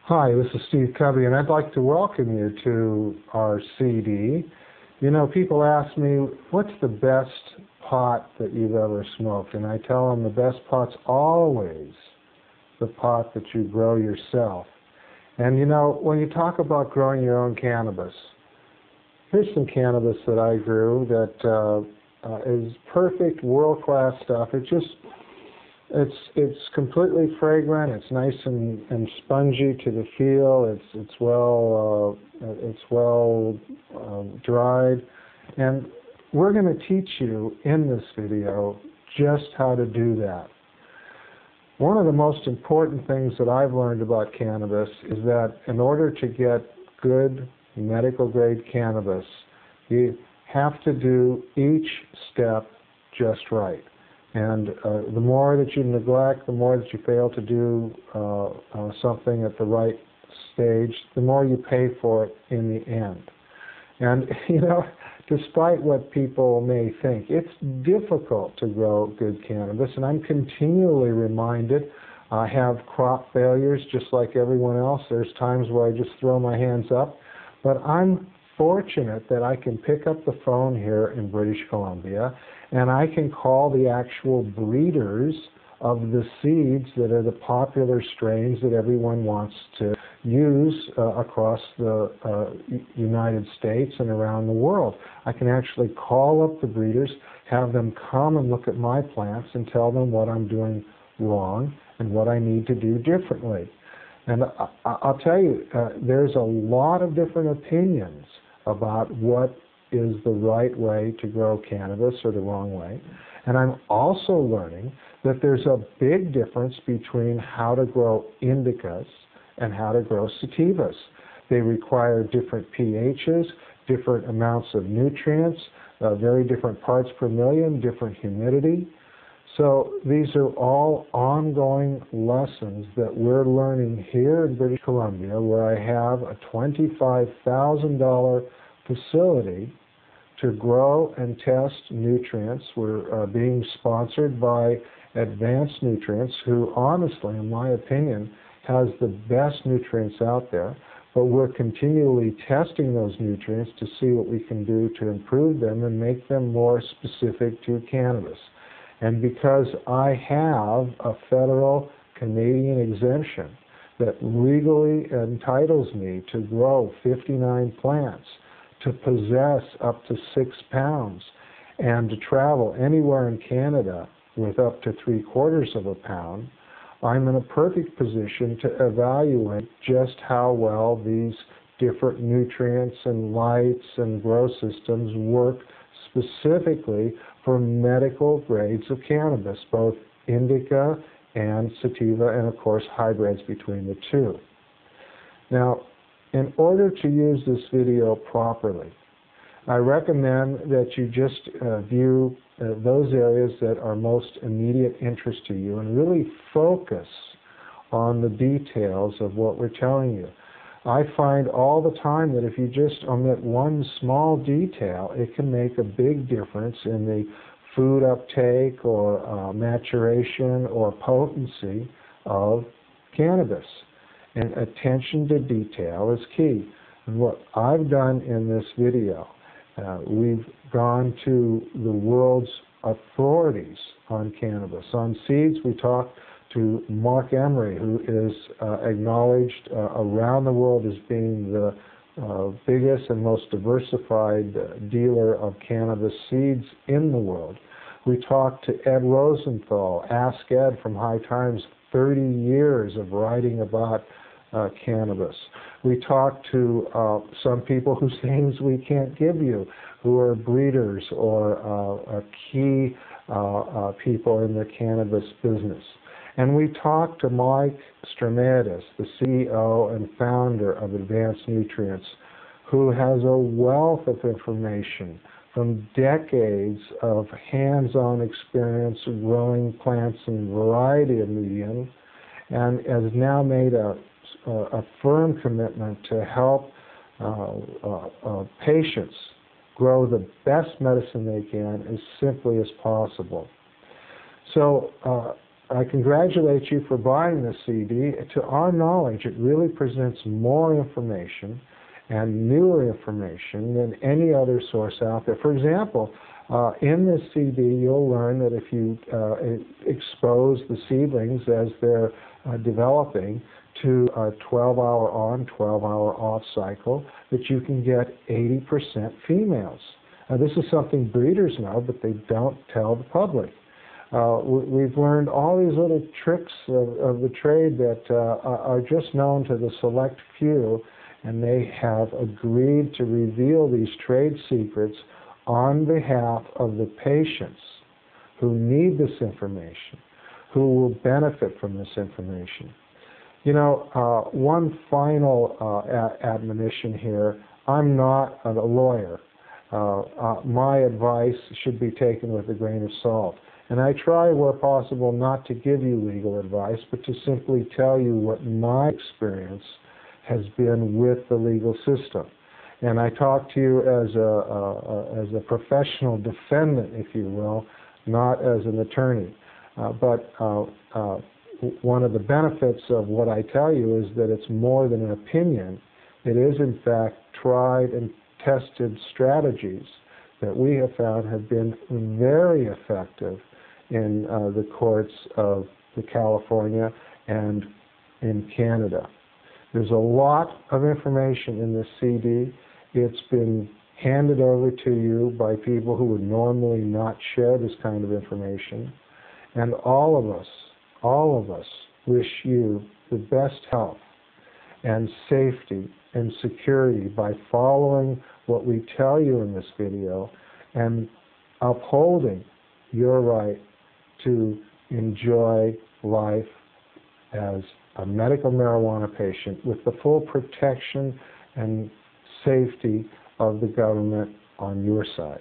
Hi, this is Steve Kubby, and I'd like to welcome you to our CD. You know, people ask me, what's the best pot that you've ever smoked? And I tell them the best pot's always the pot that you grow yourself. And you know, when you talk about growing your own cannabis, here's some cannabis that I grew that is perfect, world-class stuff. It's completely fragrant. It's nice and spongy to the feel. It's well dried, and we're going to teach you in this video just how to do that. One of the most important things that I've learned about cannabis is that in order to get good medical grade cannabis, you have to do each step just right. And the more that you neglect, the more that you fail to do something at the right stage, the more you pay for it in the end. And, you know, despite what people may think, it's difficult to grow good cannabis, and I'm continually reminded. I have crop failures just like everyone else. There's times where I just throw my hands up, but I'm fortunate that I can pick up the phone here in British Columbia and I can call the actual breeders of the seeds that are the popular strains that everyone wants to use across the United States and around the world. I can actually call up the breeders, have them come and look at my plants and tell them what I'm doing wrong and what I need to do differently. And I'll tell you, there's a lot of different opinions about what is the right way to grow cannabis or the wrong way. And I'm also learning that there's a big difference between how to grow indicas and how to grow sativas. They require different pHs, different amounts of nutrients, very different parts per million, different humidity. So these are all ongoing lessons that we're learning here in British Columbia, where I have a $25,000 facility to grow and test nutrients. We're being sponsored by Advanced Nutrients, who honestly, in my opinion, has the best nutrients out there. But we're continually testing those nutrients to see what we can do to improve them and make them more specific to cannabis. And because I have a federal Canadian exemption that legally entitles me to grow 59 plants, to possess up to 6 pounds, and to travel anywhere in Canada with up to 3/4 of a pound, I'm in a perfect position to evaluate just how well these different nutrients and lights and grow systems work specifically for medical grades of cannabis, both indica and sativa, and of course hybrids between the two. Now, in order to use this video properly, I recommend that you just view those areas that are most immediate interest to you and really focus on the details of what we're telling you. I find all the time that if you just omit one small detail, it can make a big difference in the food uptake or maturation or potency of cannabis. And attention to detail is key. And what I've done in this video, we've gone to the world's authorities on cannabis. On seeds, we talked to Mark Emery, who is acknowledged around the world as being the biggest and most diversified dealer of cannabis seeds in the world. We talked to Ed Rosenthal, Ask Ed from High Times, 30 years of writing about cannabis. We talked to some people whose names we can't give you, who are breeders or key people in the cannabis business. And we talked to Mike Stromidis, the CEO and founder of Advanced Nutrients, who has a wealth of information from decades of hands-on experience growing plants in a variety of mediums, and has now made a firm commitment to help patients grow the best medicine they can as simply as possible. So I congratulate you for buying this CD. To our knowledge, it really presents more information and newer information than any other source out there. For example, in this CD, you'll learn that if you expose the seedlings as they're developing to a 12-hour on, 12-hour off cycle, that you can get 80% females. Now, this is something breeders know, but they don't tell the public. We've learned all these little tricks of the trade that are just known to the select few, and they have agreed to reveal these trade secrets on behalf of the patients who need this information, who will benefit from this information. You know, one final admonition here. I'm not a lawyer. My advice should be taken with a grain of salt. And I try, where possible, not to give you legal advice, but to simply tell you what my experience has been with the legal system. And I talk to you as a professional defendant, if you will, not as an attorney. But one of the benefits of what I tell you is that it's more than an opinion. It is, in fact, tried and tested strategies that we have found have been very effective in the courts of California and in Canada. There's a lot of information in this CD. It's been handed over to you by people who would normally not share this kind of information. And all of us wish you the best health and safety and security by following what we tell you in this video and upholding your right to enjoy life as a medical marijuana patient with the full protection and safety of the government on your side.